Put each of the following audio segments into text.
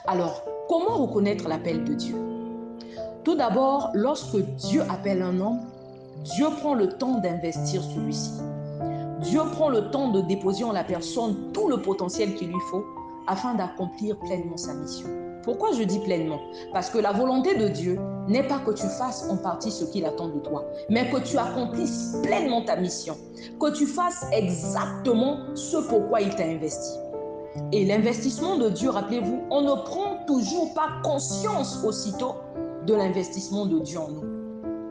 Alors, comment reconnaître l'appel de Dieu? Tout d'abord, lorsque Dieu appelle un homme, Dieu prend le temps d'investir celui-ci. Dieu prend le temps de déposer en la personne tout le potentiel qu'il lui faut afin d'accomplir pleinement sa mission. Pourquoi je dis pleinement? Parce que la volonté de Dieu n'est pas que tu fasses en partie ce qu'il attend de toi, mais que tu accomplisses pleinement ta mission, que tu fasses exactement ce pourquoi il t'a investi. Et l'investissement de Dieu, rappelez-vous, on ne prend toujours pas conscience aussitôt de l'investissement de Dieu en nous.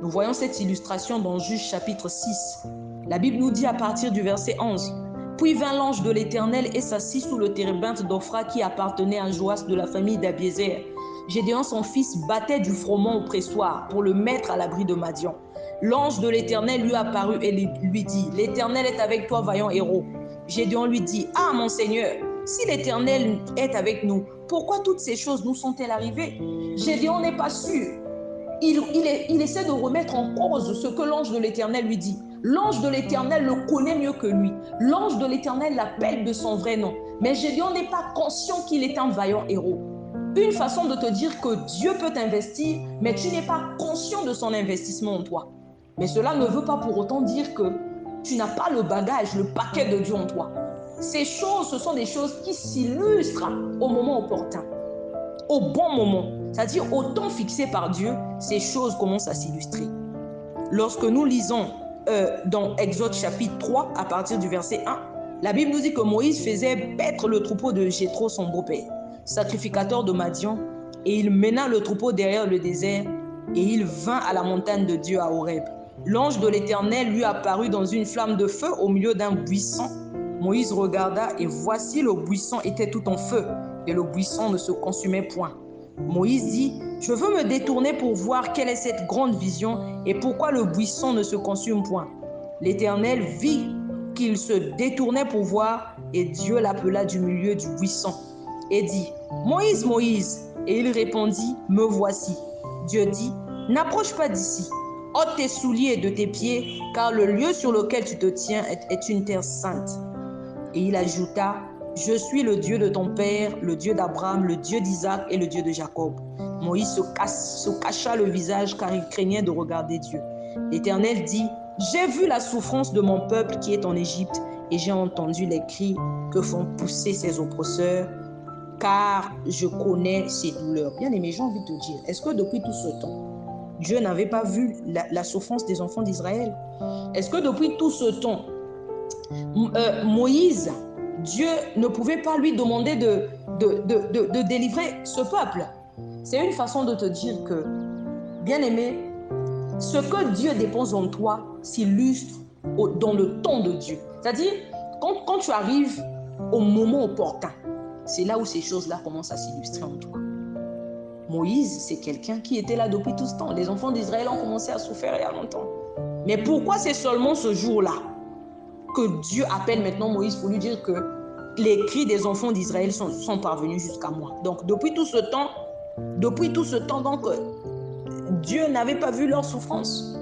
Nous voyons cette illustration dans Juge chapitre 6. La Bible nous dit à partir du verset 11. Puis vint l'ange de l'Éternel et s'assit sous le térébinthe d'Ophra qui appartenait à Joas de la famille d'Abiézer. Gédéon son fils battait du froment au pressoir pour le mettre à l'abri de Madian. L'ange de l'Éternel lui apparut et lui dit, l'Éternel est avec toi, vaillant héros. Gédéon lui dit, ah mon Seigneur, si l'Éternel est avec nous, pourquoi toutes ces choses nous sont-elles arrivées? Gédéon n'est pas sûr. Il essaie de remettre en cause ce que l'ange de l'Éternel lui dit. L'ange de l'Éternel le connaît mieux que lui. L'ange de l'Éternel l'appelle de son vrai nom. Mais Gédéon n'est pas conscient qu'il est un vaillant héros. Une façon de te dire que Dieu peut t'investir, mais tu n'es pas conscient de son investissement en toi. Mais cela ne veut pas pour autant dire que tu n'as pas le bagage, le paquet de Dieu en toi. Ces choses, ce sont des choses qui s'illustrent au moment opportun, au bon moment. C'est-à-dire au temps fixé par Dieu, ces choses commencent à s'illustrer. Lorsque nous lisons dans Exode chapitre 3, à partir du verset 1, la Bible nous dit que Moïse faisait paître le troupeau de Jéthro, son beau-père, sacrificateur de Madian, et il mena le troupeau derrière le désert, et il vint à la montagne de Dieu à Horeb. L'ange de l'Éternel lui apparut dans une flamme de feu au milieu d'un buisson. Moïse regarda, et voici le buisson était tout en feu, et le buisson ne se consumait point. Moïse dit, je veux me détourner pour voir quelle est cette grande vision et pourquoi le buisson ne se consume point. L'Éternel vit qu'il se détournait pour voir et Dieu l'appela du milieu du buisson et dit, Moïse, Moïse. Et il répondit, me voici. Dieu dit, n'approche pas d'ici, ôte tes souliers de tes pieds, car le lieu sur lequel tu te tiens est une terre sainte. Et il ajouta, je suis le Dieu de ton père, le Dieu d'Abraham, le Dieu d'Isaac et le Dieu de Jacob. Moïse se cacha le visage car il craignait de regarder Dieu. L'Éternel dit, j'ai vu la souffrance de mon peuple qui est en Égypte et j'ai entendu les cris que font pousser ses oppresseurs, car je connais ses douleurs. Bien-aimé, j'ai envie de te dire, est-ce que depuis tout ce temps, Dieu n'avait pas vu la souffrance des enfants d'Israël? Est-ce que depuis tout ce temps, Moïse, Dieu ne pouvait pas lui demander de délivrer ce peuple? C'est une façon de te dire que, bien-aimé, ce que Dieu dépose en toi s'illustre dans le temps de Dieu. C'est-à-dire, quand tu arrives au moment opportun, c'est là où ces choses-là commencent à s'illustrer en toi. Moïse, c'est quelqu'un qui était là depuis tout ce temps. Les enfants d'Israël ont commencé à souffrir il y a longtemps. Mais pourquoi c'est seulement ce jour-là que Dieu appelle maintenant Moïse pour lui dire que les cris des enfants d'Israël sont parvenus jusqu'à moi? Donc, depuis tout ce temps, donc, Dieu n'avait pas vu leur souffrance.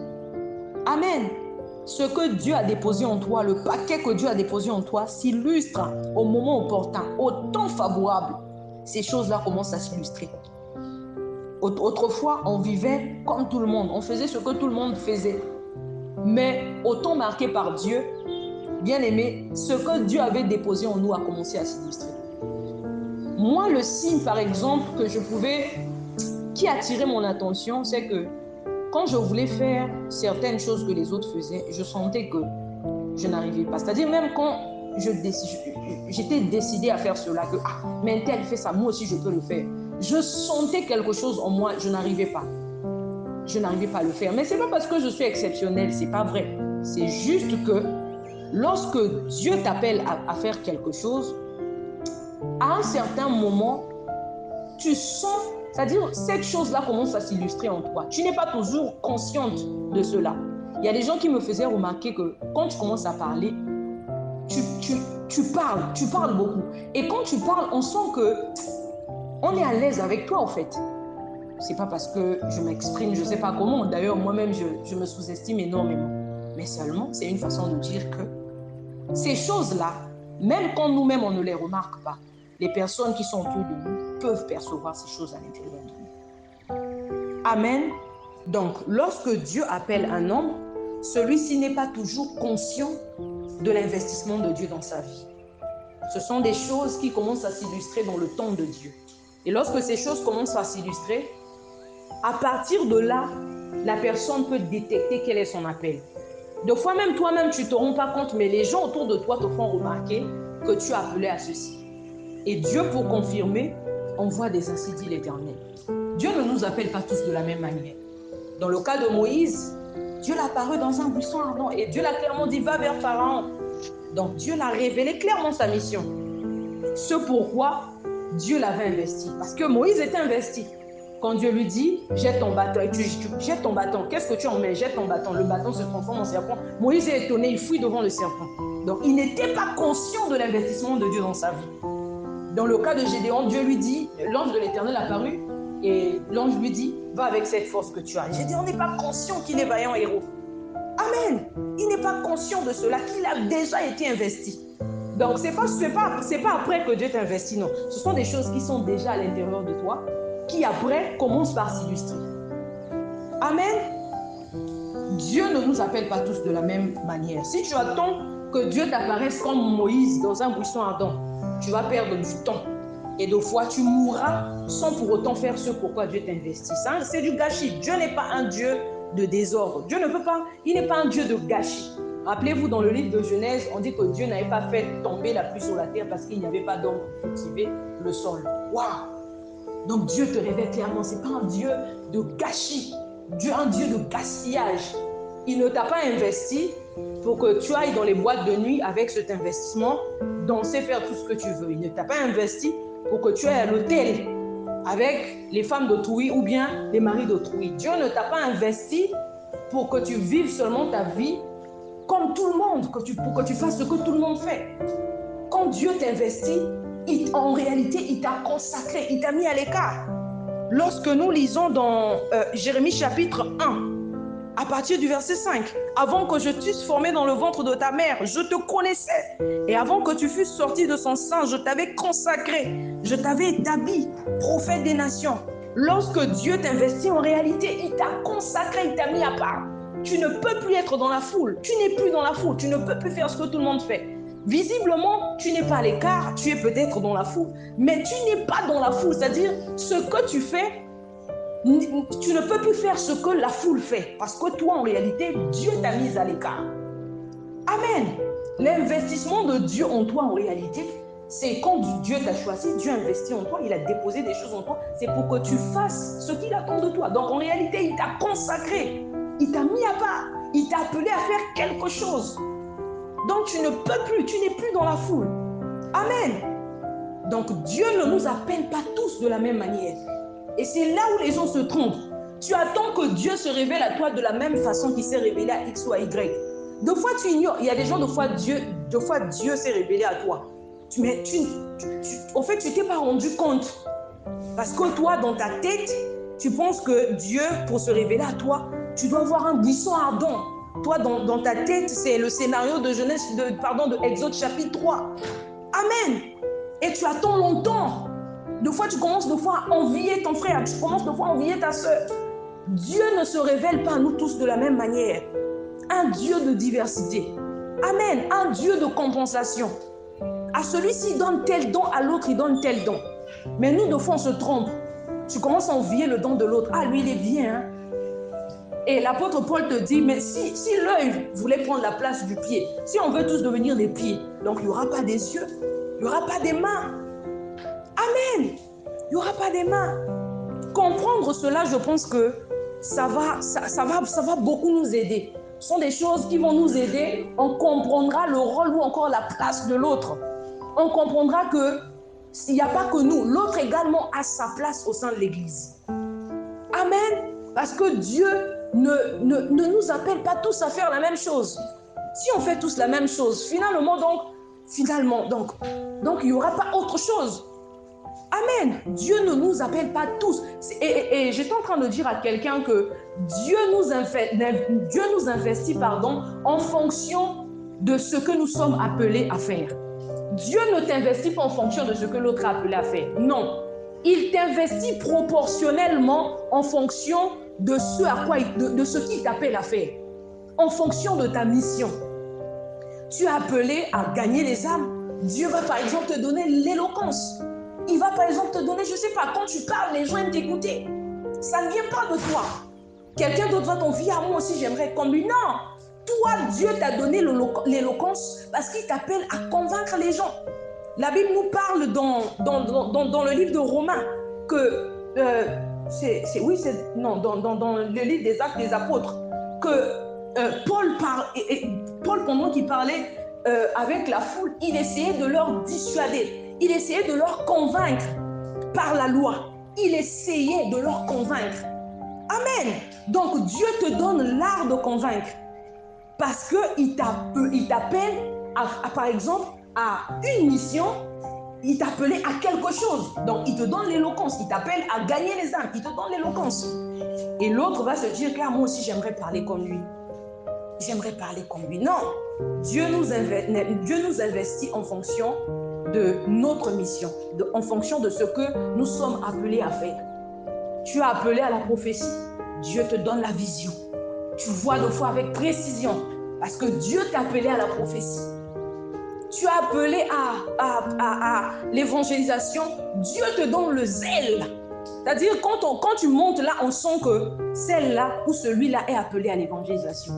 Amen. Ce que Dieu a déposé en toi, le paquet que Dieu a déposé en toi, s'illustre au moment opportun, au temps favorable. Ces choses-là commencent à s'illustrer. Autrefois, on vivait comme tout le monde. On faisait ce que tout le monde faisait. Mais au temps marqué par Dieu, bien aimé, ce que Dieu avait déposé en nous a commencé à s'illustrer. Moi, le signe, par exemple, qui attirait mon attention, c'est que quand je voulais faire certaines choses que les autres faisaient, je sentais que je n'arrivais pas. C'est-à-dire même quand j'étais décidée à faire cela, que mais un tel fait ça, moi aussi je peux le faire. Je sentais quelque chose en moi, je n'arrivais pas. Je n'arrivais pas à le faire. Mais ce n'est pas parce que je suis exceptionnelle, ce n'est pas vrai. C'est juste que lorsque Dieu t'appelle à faire quelque chose, à un certain moment, tu sens, c'est-à-dire cette chose-là commence à s'illustrer en toi. Tu n'es pas toujours consciente de cela. Il y a des gens qui me faisaient remarquer que quand tu commences à parler, tu parles beaucoup. Et quand tu parles, on sent qu'on est à l'aise avec toi en fait. C'est pas parce que je m'exprime, je ne sais pas comment. D'ailleurs, moi-même, je me sous-estime énormément. Mais seulement, c'est une façon de dire que ces choses-là, même quand nous-mêmes, on ne les remarque pas, les personnes qui sont autour de nous peuvent percevoir ces choses à l'intérieur de nous. Amen. Donc, lorsque Dieu appelle un homme, celui-ci n'est pas toujours conscient de l'investissement de Dieu dans sa vie. Ce sont des choses qui commencent à s'illustrer dans le temps de Dieu. Et lorsque ces choses commencent à s'illustrer, à partir de là, la personne peut détecter quel est son appel. Des fois même toi-même, tu ne te rends pas compte, mais les gens autour de toi te font remarquer que tu es appelé à ceci. Et Dieu, pour confirmer, envoie des ainsi dit l'Éternel. Dieu ne nous appelle pas tous de la même manière. Dans le cas de Moïse, Dieu l'a apparu dans un buisson ardent et Dieu l'a clairement dit, va vers Pharaon. Donc Dieu l'a révélé clairement sa mission. Ce pourquoi Dieu l'avait investi. Parce que Moïse était investi. Quand Dieu lui dit, jette ton bâton, et tu jettes ton bâton, qu'est-ce que tu en mets? Jette ton bâton, le bâton se transforme en serpent. Moïse est étonné, il fuit devant le serpent. Donc il n'était pas conscient de l'investissement de Dieu dans sa vie. Dans le cas de Gédéon, Dieu lui dit, l'ange de l'Éternel apparut, et l'ange lui dit, va avec cette force que tu as. Gédéon n'est pas conscient qu'il est vaillant héros. Amen. Il n'est pas conscient de cela, qu'il a déjà été investi. Donc c'est pas après que Dieu t'investit, non. Ce sont des choses qui sont déjà à l'intérieur de toi, qui après commencent par s'illustrer. Amen. Dieu ne nous appelle pas tous de la même manière. Si tu attends que Dieu t'apparaisse comme Moïse dans un buisson ardent, tu vas perdre du temps. Et des fois, tu mourras sans pour autant faire ce pourquoi Dieu t'investit. Ça, c'est du gâchis. Dieu n'est pas un Dieu de désordre. Dieu ne peut pas, il n'est pas un Dieu de gâchis. Rappelez-vous, dans le livre de Genèse, on dit que Dieu n'avait pas fait tomber la pluie sur la terre parce qu'il n'y avait pas d'homme pour cultiver le sol. Waouh! Donc Dieu te révèle clairement, ce n'est pas un Dieu de gâchis, un Dieu de gaspillage. Il ne t'a pas investi pour que tu ailles dans les boîtes de nuit avec cet investissement, danser, faire tout ce que tu veux. Il ne t'a pas investi pour que tu ailles à l'hôtel avec les femmes d'autrui ou bien les maris d'autrui. Dieu ne t'a pas investi pour que tu vives seulement ta vie comme tout le monde, pour que tu fasses ce que tout le monde fait. Quand Dieu t'investit, en réalité, il t'a consacré, il t'a mis à l'écart. Lorsque nous lisons dans Jérémie chapitre 1, à partir du verset 5, « Avant que je t'eusse formé dans le ventre de ta mère, je te connaissais. Et avant que tu fusses sorti de son sein, je t'avais consacré. Je t'avais établi prophète des nations. » Lorsque Dieu t'investit, en réalité, il t'a consacré, il t'a mis à part. Tu ne peux plus être dans la foule. Tu n'es plus dans la foule. Tu ne peux plus faire ce que tout le monde fait. Visiblement, tu n'es pas à l'écart, tu es peut-être dans la foule, mais tu n'es pas dans la foule, c'est-à-dire ce que tu fais, tu ne peux plus faire ce que la foule fait, parce que toi, en réalité, Dieu t'a mis à l'écart. Amen. L'investissement de Dieu en toi, en réalité, c'est quand Dieu t'a choisi, Dieu a investi en toi, il a déposé des choses en toi, c'est pour que tu fasses ce qu'il attend de toi. Donc, en réalité, il t'a consacré, il t'a mis à part, il t'a appelé à faire quelque chose. Donc tu ne peux plus, tu n'es plus dans la foule. Amen. Donc Dieu ne nous appelle pas tous de la même manière. Et c'est là où les gens se trompent. Tu attends que Dieu se révèle à toi de la même façon qu'il s'est révélé à X ou à Y. Deux fois tu ignores, il y a des gens, deux fois Dieu s'est révélé à toi. Mais en fait, tu ne t'es pas rendu compte. Parce que toi, dans ta tête, tu penses que Dieu, pour se révéler à toi, tu dois avoir un buisson ardent. Toi, dans ta tête, c'est le scénario de Exode chapitre 3. Amen. Et tu attends longtemps. Des fois, tu commences à envier ton frère. Tu commences à envier ta soeur. Dieu ne se révèle pas à nous tous de la même manière. Un Dieu de diversité. Amen. Un Dieu de compensation. À celui-ci, il donne tel don, à l'autre, il donne tel don. Mais nous, des fois, on se trompe. Tu commences à envier le don de l'autre. Ah, lui, il est bien, hein? Et l'apôtre Paul te dit, mais si l'œil voulait prendre la place du pied, si on veut tous devenir des pieds, donc il n'y aura pas des yeux, il n'y aura pas des mains. Amen. Il n'y aura pas des mains. Comprendre cela, je pense que ça va beaucoup nous aider. Ce sont des choses qui vont nous aider. On comprendra le rôle ou encore la place de l'autre. On comprendra qu'il n'y a pas que nous. L'autre également a sa place au sein de l'Église. Amen. Parce que Dieu ne nous appelle pas tous à faire la même chose. Si on fait tous la même chose, finalement, il n'y aura pas autre chose. Amen. Dieu ne nous appelle pas tous. Et j'étais en train de dire à quelqu'un que Dieu nous investit en fonction de ce que nous sommes appelés à faire. Dieu ne t'investit pas en fonction de ce que l'autre a appelé à faire. Non. Il t'investit proportionnellement en fonction de ce qu'il t'appelle à faire. En fonction de ta mission. Tu es appelé à gagner les âmes. Dieu va par exemple te donner l'éloquence. Il va par exemple te donner, je ne sais pas, quand tu parles, les gens aiment t'écouter. Ça ne vient pas de toi. Quelqu'un d'autre va t'envier, à moi aussi j'aimerais comme lui. Non, toi Dieu t'a donné l'éloquence parce qu'il t'appelle à convaincre les gens. La Bible nous parle dans le livre de Romains que, dans le livre des Actes des Apôtres, que Paul, pendant qu'il parlait avec la foule, il essayait de leur dissuader, il essayait de leur convaincre par la loi, il essayait de leur convaincre. Amen. Donc Dieu te donne l'art de convaincre parce qu'il t'appelle par exemple à une mission, il t'appelait à quelque chose. Donc il te donne l'éloquence, il t'appelle à gagner les âmes, il te donne l'éloquence. Et l'autre va se dire, moi aussi j'aimerais parler comme lui. J'aimerais parler comme lui. Non, Dieu nous investit en fonction de notre mission, en fonction de ce que nous sommes appelés à faire. Tu es appelé à la prophétie, Dieu te donne la vision. Tu vois de fois avec précision, parce que Dieu t'a appelé à la prophétie. Tu es appelé à l'évangélisation, Dieu te donne le zèle. C'est-à-dire, quand tu montes là, on sent que celle-là ou celui-là est appelé à l'évangélisation.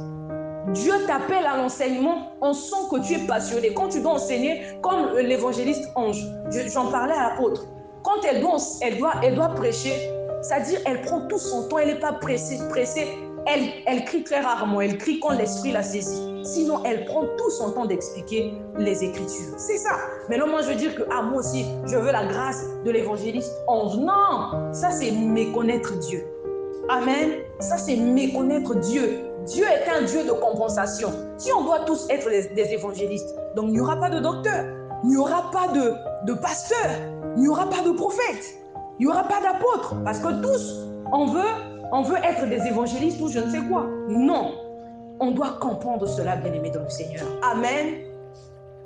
Dieu t'appelle à l'enseignement, on sent que tu es passionné. Quand tu dois enseigner, comme l'évangéliste Ange, j'en parlais à l'apôtre, quand elle doit prêcher, c'est-à-dire elle prend tout son temps, elle n'est pas pressée. Elle crie très rarement, elle crie quand l'esprit la saisit. Sinon, elle prend tout son temps d'expliquer les Écritures. C'est ça. Mais non, moi, je veux dire que moi aussi, je veux la grâce de l'évangéliste Ange. Non, ça, c'est méconnaître Dieu. Amen. Ça, c'est méconnaître Dieu. Dieu est un Dieu de compensation. Si on doit tous être des évangélistes, donc il n'y aura pas de docteur, il n'y aura pas de pasteur, il n'y aura pas de prophète, il n'y aura pas d'apôtre, parce que tous, on veut être des évangélistes ou je ne sais quoi. Non, on doit comprendre cela, bien-aimés dans le Seigneur. Amen.